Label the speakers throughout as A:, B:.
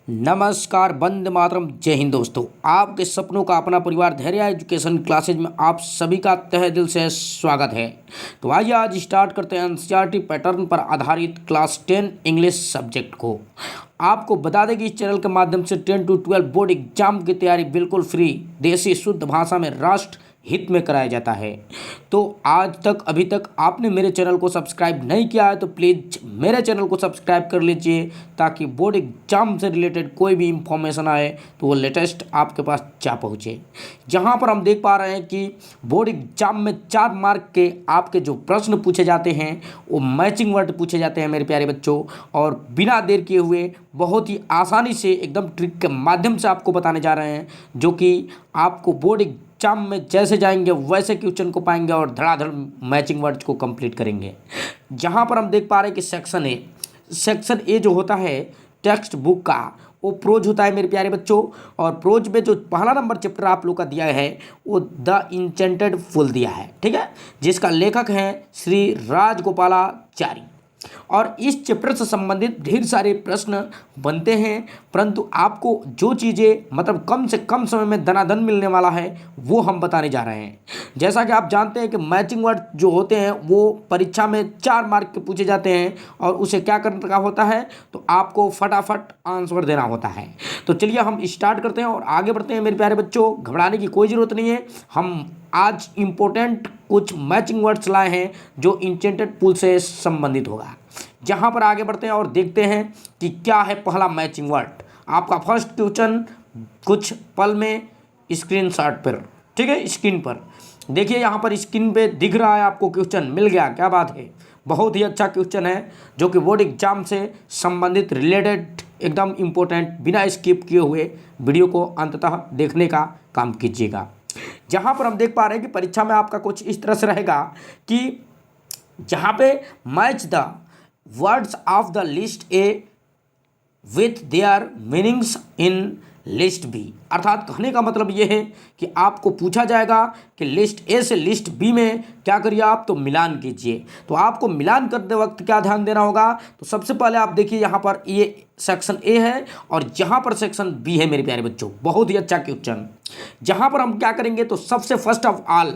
A: नमस्कार, वंदे मातरम, जय हिंद। दोस्तों, आपके सपनों का अपना परिवार धैर्य एजुकेशन क्लासेज में आप सभी का तहे दिल से स्वागत है। तो आइए आज स्टार्ट करते हैं एनसीईआरटी पैटर्न पर आधारित क्लास 10 इंग्लिश सब्जेक्ट को। आपको बता दें कि इस चैनल के माध्यम से 10 to 12 बोर्ड एग्जाम की तैयारी बिल्कुल फ्री, देसी शुद्ध भाषा में राष्ट्र हित में कराया जाता है। तो आज तक अभी तक आपने मेरे चैनल को सब्सक्राइब नहीं किया है तो प्लीज़ मेरे चैनल को सब्सक्राइब कर लीजिए, ताकि बोर्ड एग्जाम से रिलेटेड कोई भी इंफॉर्मेशन आए तो वो लेटेस्ट आपके पास जा पहुँचे। जहाँ पर हम देख पा रहे हैं कि बोर्ड एग्जाम में 4 मार्क के आपके जो प्रश्न पूछे जाते हैं वो मैचिंग वर्ड पूछे जाते हैं मेरे प्यारे बच्चों, और बिना देर किए हुए बहुत ही आसानी से एकदम ट्रिक के माध्यम से आपको बताने जा रहे हैं, जो कि आपको बोर्ड एग्जाम में जैसे जाएंगे वैसे क्वेश्चन को पाएंगे और धड़ाधड़ मैचिंग वर्ड्स को कंप्लीट करेंगे। जहां पर हम देख पा रहे हैं कि सेक्शन ए जो होता है टेक्स्ट बुक का, वो प्रोज होता है मेरे प्यारे बच्चों। और प्रोज में जो पहला नंबर चैप्टर आप लोग का दिया है वो द इंचेंटेड फूल दिया है, ठीक है, जिसका लेखक हैं श्री राजगोपालाचारी। और इस चैप्टर से संबंधित ढेर सारे प्रश्न बनते हैं, परंतु आपको जो चीज़ें मतलब कम से कम समय में दनादन मिलने वाला है वो हम बताने जा रहे हैं। जैसा कि आप जानते हैं कि मैचिंग वर्ड जो होते हैं वो परीक्षा में 4 मार्क के पूछे जाते हैं, और उसे क्या करने का होता है तो आपको फटाफट आंसर देना होता है। तो चलिए हम स्टार्ट करते हैं और आगे बढ़ते हैं मेरे प्यारे बच्चों। घबराने की कोई ज़रूरत नहीं है, हम आज इम्पोर्टेंट कुछ मैचिंग वर्ड्स लाए हैं जो इंचेंटेड पुल से संबंधित होगा। जहां पर आगे बढ़ते हैं और देखते हैं कि क्या है पहला मैचिंग वर्ड। आपका फर्स्ट क्वेश्चन कुछ पल में स्क्रीनशॉट पर, ठीक है, स्क्रीन पर देखिए, यहाँ पर स्क्रीन पे दिख रहा है आपको क्वेश्चन मिल गया। क्या बात है, बहुत ही अच्छा क्वेश्चन है जो कि बोर्ड एग्जाम से संबंधित रिलेटेड एकदम इम्पोर्टेंट, बिना स्किप किए हुए वीडियो को अंततः देखने का काम कीजिएगा। जहाँ पर हम देख पा रहे हैं कि परीक्षा में आपका कुछ इस तरह से रहेगा कि जहाँ पे match the words of the list A with their meanings in list B, अर्थात कहने का मतलब ये है कि आपको पूछा जाएगा कि लिस्ट ए से लिस्ट बी में क्या करिए आप, तो मिलान कीजिए। तो आपको मिलान करते वक्त क्या ध्यान देना होगा, तो सबसे पहले आप देखिए यहाँ पर ये सेक्शन ए है और यहाँ पर सेक्शन बी है मेरे प्यारे बच्चों। बहुत ही अच्छा क्वेश्चन। जहाँ पर हम क्या करेंगे तो सबसे फर्स्ट ऑफ ऑल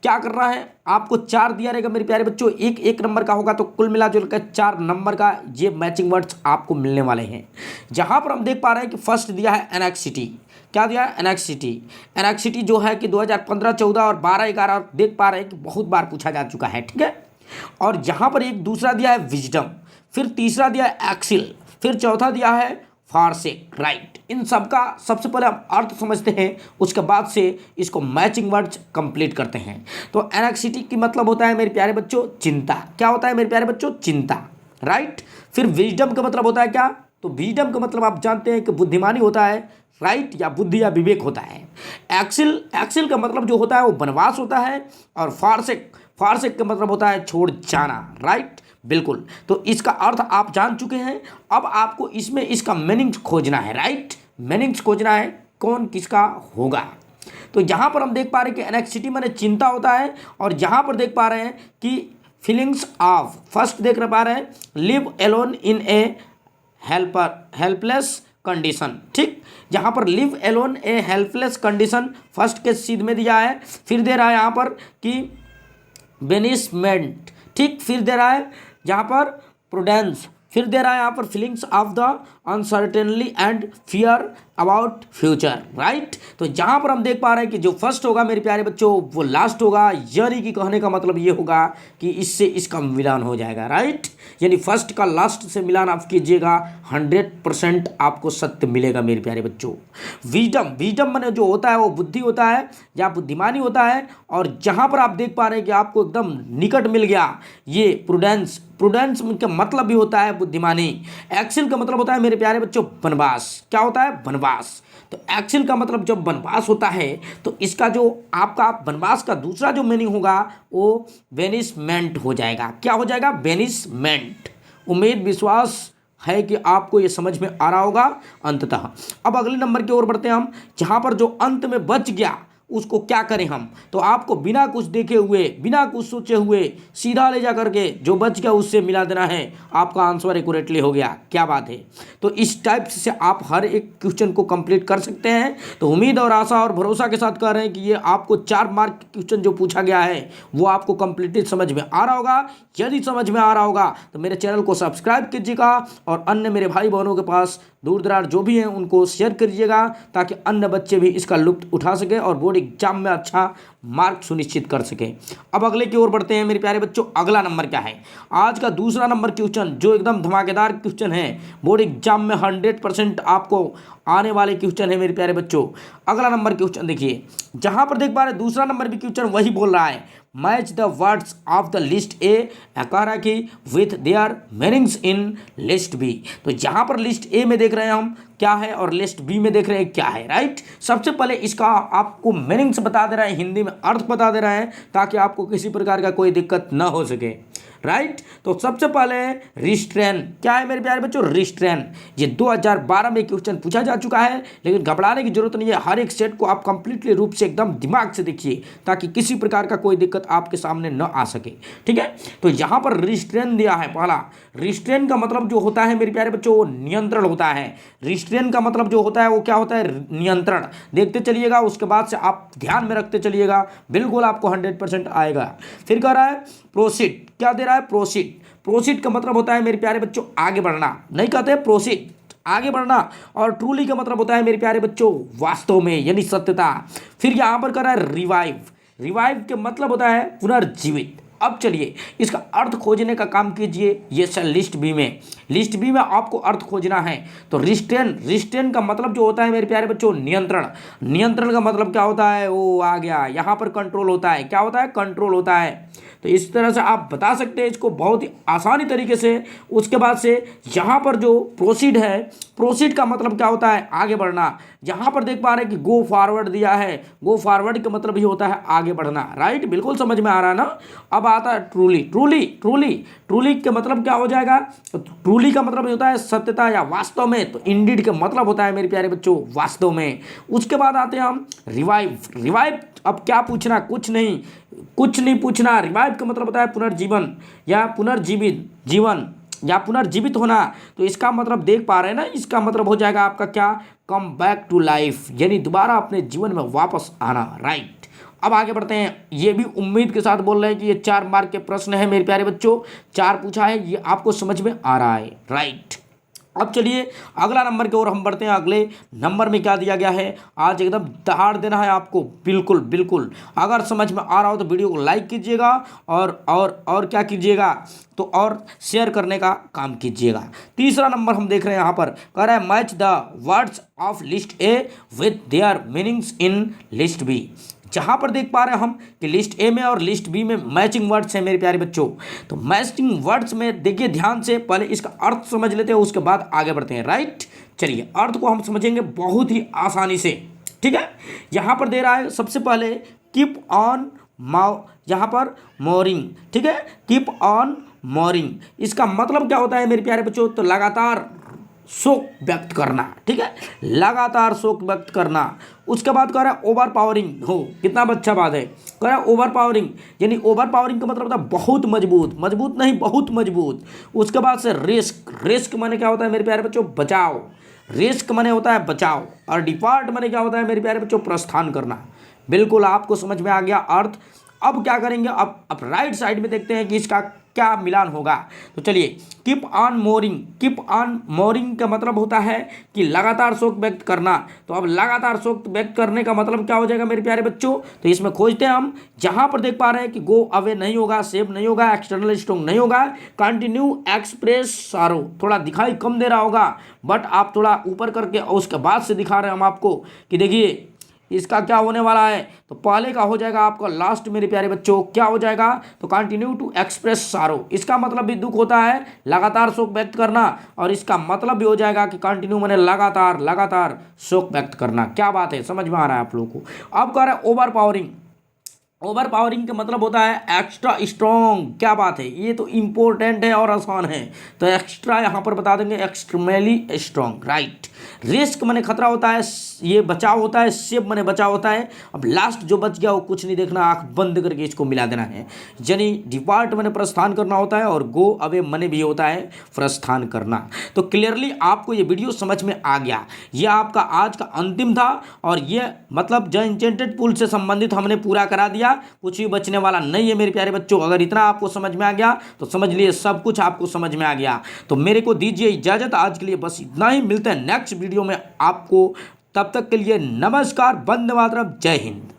A: क्या कर रहा है, आपको 4 दिया रहेगा मेरे प्यारे बच्चों, एक नंबर का होगा, तो कुल मिला जुलकर 4 नंबर का ये मैचिंग वर्ड्स आपको मिलने वाले हैं। जहाँ पर हम देख पा रहे हैं कि फर्स्ट दिया है एनेक्सिटी। क्या दिया है, एनेक्सिटी। एनेक्सिटी जो है कि 2015, 14 और 12, 11 देख पा रहे हैं कि बहुत बार पूछा जा चुका है, ठीक है। और यहाँ पर एक दूसरा दिया है विजडम, फिर तीसरा दिया है एक्सिल, फिर चौथा दिया है फारसेक, राइट। इन सब का सबसे पहले हम अर्थ समझते हैं, उसके बाद से इसको मैचिंग वर्ड्स कंप्लीट करते हैं। तो एनेक्सिटी की मतलब होता है मेरे प्यारे बच्चों चिंता। क्या होता है मेरे प्यारे बच्चों, चिंता, राइट। फिर विजडम का मतलब होता है क्या, तो विजडम का मतलब आप जानते हैं कि बुद्धिमानी होता है, राइट, या बुद्धि या विवेक होता है। एक्सिल का मतलब जो होता है वो वनवास होता है, और फारसेक का मतलब होता है छोड़ जाना, राइट, बिल्कुल। तो इसका अर्थ आप जान चुके हैं, अब आपको इसमें इसका मीनिंग्स खोजना है, राइट, मीनिंग्स खोजना है कौन किसका होगा। तो यहाँ पर हम देख पा रहे हैं कि एनेक्सिटी माने चिंता होता है, और यहाँ पर देख पा रहे हैं कि फीलिंग्स ऑफ, फर्स्ट देख पा रहे हैं live alone in a helpless condition, ठीक। जहाँ पर live alone a helpless condition first के सीध में दिया है। फिर दे रहा है यहाँ पर कि बेनिसमेंट, ठीक। फिर दे रहा है जहाँ पर प्रूडेंस, फिर दे रहा है यहाँ पर feelings of the uncertainty and fear about future, right. तो जहाँ पर हम देख पा रहे हैं कि जो फर्स्ट होगा मेरे प्यारे बच्चों वो लास्ट होगा, यानी कि कहने का मतलब ये होगा कि इससे इसका मिलान हो जाएगा, राइट। यानी फर्स्ट का लास्ट से मिलान आप कीजिएगा, 100% आपको सत्य मिलेगा मेरे प्यारे बच्चों। विजडम माने जो होता है वो बुद्धि होता है या बुद्धिमानी होता है, और जहाँ पर आप देख पा रहे हैं कि आपको एकदम निकट मिल गया ये प्रूडेंस का मतलब भी होता है बुद्धिमानी। एक्सिल का मतलब होता है मेरे प्यारे बच्चों वनवास। क्या होता है, वनवास। तो एक्सिल का मतलब जब वनवास होता है तो इसका जो आपका वनवास का दूसरा जो मीनिंग होगा वो बेनिसमेंट हो जाएगा। क्या हो जाएगा, बेनिसमेंट। उम्मीद विश्वास है कि आपको ये समझ में आ रहा होगा अंततः। अब अगले नंबर की ओर बढ़ते हैं हम, जहाँ पर जो अंत में बच गया उसको क्या करें हम। तो आपको बिना कुछ देखे हुए, बिना कुछ सोचे हुए सीधा ले जा करके जो बच गया उससे मिला देना है, आपका आंसर एक्यूरेटली हो गया। क्या बात है। तो इस टाइप से आप हर एक क्वेश्चन को कंप्लीट कर सकते हैं। तो उम्मीद और आशा और भरोसा के साथ कह रहे हैं कि ये आपको 4 मार्क क्वेश्चन जो पूछा गया है वो आपको कंप्लीटली समझ में आ रहा होगा। यदि समझ में आ रहा होगा तो मेरे चैनल को सब्सक्राइब कीजिएगा और अन्य मेरे भाई बहनों के पास दूर दराज जो भी हैं उनको शेयर करिएगा, ताकि अन्य बच्चे भी इसका लुत्फ उठा सके और बोर्ड एग्जाम में अच्छा मार्क सुनिश्चित कर सके। अब अगले की ओर बढ़ते हैं मेरे प्यारे बच्चों। अगला नंबर क्या है? आज का दूसरा नंबर क्वेश्चन जो एकदम धमाकेदार क्वेश्चन है, बोर्ड एग्जाम में 100% आपको आने वाले क्वेश्चन है मेरे प्यारे बच्चों। अगला नंबर क्वेश्चन देखिए, जहां पर देख पा रहे दूसरा नंबर भी क्वेश्चन वही बोल रहा है, match the words of the list A कह की with their meanings in list B. तो जहां पर लिस्ट ए में देख रहे हैं हम क्या है और लिस्ट बी में देख रहे हैं क्या है, राइट। सबसे पहले इसका आपको मीनिंग्स बता दे रहा है, हिंदी में अर्थ बता दे रहा है, ताकि आपको किसी प्रकार का कोई दिक्कत ना हो सके, राइट। तो सबसे पहले रिस्ट्रेन क्या है मेरे प्यारे बच्चों? रिस्ट्रेन ये 2012 में क्वेश्चन पूछा जा चुका है, लेकिन घबराने की जरूरत नहीं है। हर एक सेट को आप कंप्लीटली रूप से एकदम दिमाग से देखिए, ताकि किसी प्रकार का कोई दिक्कत आपके सामने न आ सके, ठीक है। तो यहाँ पर रिस्ट्रेन दिया है। पहला रिस्ट्रेन का मतलब जो होता है मेरे प्यारे बच्चों वो नियंत्रण होता है। रिस्ट्रेन का मतलब जो होता है वो क्या होता है? नियंत्रण। देखते चलिएगा, उसके बाद से आप ध्यान में रखते चलिएगा, बिल्कुल आपको 100% आएगा। फिर कह रहा है प्रोसीड, क्या दे रहा है? प्रोसीड। प्रोसीड का मतलब होता है मेरे प्यारे बच्चों आगे बढ़ना, नहीं कहते प्रोसीड, आगे बढ़ना। और ट्रूली का मतलब होता है मेरे प्यारे बच्चों वास्तव में, यानी सत्यता। फिर यहां पर कर रहा है रिवाइव। रिवाइव के मतलब होता है पुनर्जीवित। अब चलिए इसका अर्थ खोजने का काम कीजिए। ये सर लिस्ट बी में, लिस्ट बी में आपको अर्थ खोजना है। तो रिस्ट्रेन, रिस्ट्रेन का मतलब जो होता है मेरे प्यारे बच्चों नियंत्रण। नियंत्रण का मतलब क्या होता है? वो आ गया, यहाँ पर कंट्रोल होता है। क्या होता है? कंट्रोल होता है। तो इस तरह से आप बता सकते हैं इसको बहुत ही आसानी तरीके से। उसके बाद से यहाँ पर जो प्रोसीड है, प्रोसीड का मतलब क्या होता है? आगे बढ़ना। यहाँ पर देख पा रहे हैं कि गो फॉरवर्ड दिया है, गो फॉरवर्ड का मतलब ही होता है आगे बढ़ना, राइट। बिल्कुल समझ में आ रहा है ना। अब आता है ट्रूली। ट्रूली, ट्रूली, ट्रूली का मतलब क्या हो जाएगा? तो ट्रूली का मतलब होता है सत्यता या वास्तव में। तो इंडीड का मतलब होता है मेरे प्यारे बच्चों वास्तव में। उसके बाद आते हैं हम रिवाइव। रिवाइव अब क्या पूछना? कुछ नहीं, कुछ नहीं पूछना। रिवाइव का मतलब होता है पुनर्जीवन या पुनर्जीवित, जीवन या पुनर्जीवित होना। तो इसका मतलब देख पा रहे हैं ना, इसका मतलब हो जाएगा आपका क्या? कम बैक टू लाइफ, यानी दोबारा अपने जीवन में वापस आना, राइट। अब आगे बढ़ते हैं। ये भी उम्मीद के साथ बोल रहे हैं कि ये 4 मार्क के प्रश्न है मेरे प्यारे बच्चों, 4 पूछा है, ये आपको समझ में आ रहा है, राइट। अब चलिए अगला नंबर की ओर हम बढ़ते हैं। अगले नंबर में क्या दिया गया है? आज एकदम दहाड़ देना है आपको, बिल्कुल बिल्कुल। अगर समझ में आ रहा हो तो वीडियो को लाइक कीजिएगा और क्या कीजिएगा? तो और शेयर करने का काम कीजिएगा। तीसरा नंबर हम देख रहे हैं, यहाँ पर कह रहा है match the words of list A with their meanings in list B. जहां पर देख पा रहे हैं हम कि लिस्ट ए में और लिस्ट बी में मैचिंग वर्ड्स हैं मेरे प्यारे बच्चों। तो मैचिंग वर्ड्स में देखिए ध्यान से, पहले इसका अर्थ समझ लेते हैं, उसके बाद आगे बढ़ते हैं, राइट। चलिए अर्थ को हम समझेंगे बहुत ही आसानी से, ठीक है। यहां पर दे रहा है सबसे पहले कीप ऑन यहाँ पर मोरिंग, ठीक है, कीप ऑन मोरिंग। इसका मतलब क्या होता है मेरे प्यारे बच्चों? तो लगातार शोक व्यक्त करना, ठीक है, लगातार शोक व्यक्त करना। उसके बाद कह रहा है ओवर पावरिंग हो, कितना अच्छा बात है। कह रहा है ओवर पावरिंग, यानी ओवर पावरिंग का मतलब होता है बहुत मजबूत, मजबूत नहीं बहुत मजबूत। उसके बाद से रिस्क, रिस्क माने क्या होता है मेरे प्यारे बच्चों? बचाव। रिस्क माने होता है बचाव। और डिपार्ट माने क्या होता है मेरे प्यारे बच्चों? प्रस्थान करना। बिल्कुल आपको समझ में आ गया अर्थ। अब क्या करेंगे? अब राइट साइड में देखते हैं कि इसका क्या मिलान होगा। तो चलिए keep on mooring, keep on mooring का मतलब होता है कि लगातार शोक व्यक्त करना। तो अब लगातार शोक व्यक्त करने का मतलब क्या हो जाएगा मेरे प्यारे बच्चों? तो इसमें खोजते हैं हम। जहां पर देख पा रहे हैं कि गो अवे नहीं होगा, सेव नहीं होगा, एक्सटर्नल स्ट्रोंग नहीं होगा, कंटिन्यू एक्सप्रेस सारो, थोड़ा दिखाई कम दे रहा होगा, बट आप थोड़ा ऊपर करके और उसके बाद से दिखा रहे हैं हम आपको कि देखिए इसका क्या होने वाला है। तो पहले का हो जाएगा आपका लास्ट मेरे प्यारे बच्चों, क्या हो जाएगा? तो कंटिन्यू टू एक्सप्रेस सारो। इसका मतलब भी दुख होता है, लगातार शोक व्यक्त करना, और इसका मतलब भी हो जाएगा कि कंटिन्यू मैंने लगातार लगातार शोक व्यक्त करना। क्या बात है, समझ में आ रहा है आप लोगों को? अब कह रहा है ओवर पावरिंग। ओवर पावरिंग का मतलब होता है एक्स्ट्रा स्ट्रॉन्ग। क्या बात है, ये तो इम्पोर्टेंट है और आसान है। तो एक्स्ट्रा यहाँ पर बता देंगे एक्सट्रीमली स्ट्रॉन्ग, राइट। रिस्क माने खतरा होता है, ये बचाव होता है, सेव माने बचाव होता है। अब लास्ट जो बच गया वो कुछ नहीं देखना, आंख बंद करके इसको मिला देना है। यानी डिपार्ट माने प्रस्थान करना होता है और गो अवे माने भी होता है प्रस्थान करना। तो क्लियरली आपको ये वीडियो समझ में आ गया। ये आपका आज का अंतिम था और ये मतलब द एन्चेंटेड पूल से संबंधित हमने पूरा करा दिया, कुछ भी बचने वाला नहीं है मेरे प्यारे बच्चों। अगर इतना आपको समझ में आ गया तो समझ लिए सब कुछ आपको समझ में आ गया। तो मेरे को दीजिए इजाजत, आज के लिए बस इतना ही। मिलते हैं नेक्स्ट वीडियो में आपको, तब तक के लिए नमस्कार, वंदे मातरम, जय हिंद।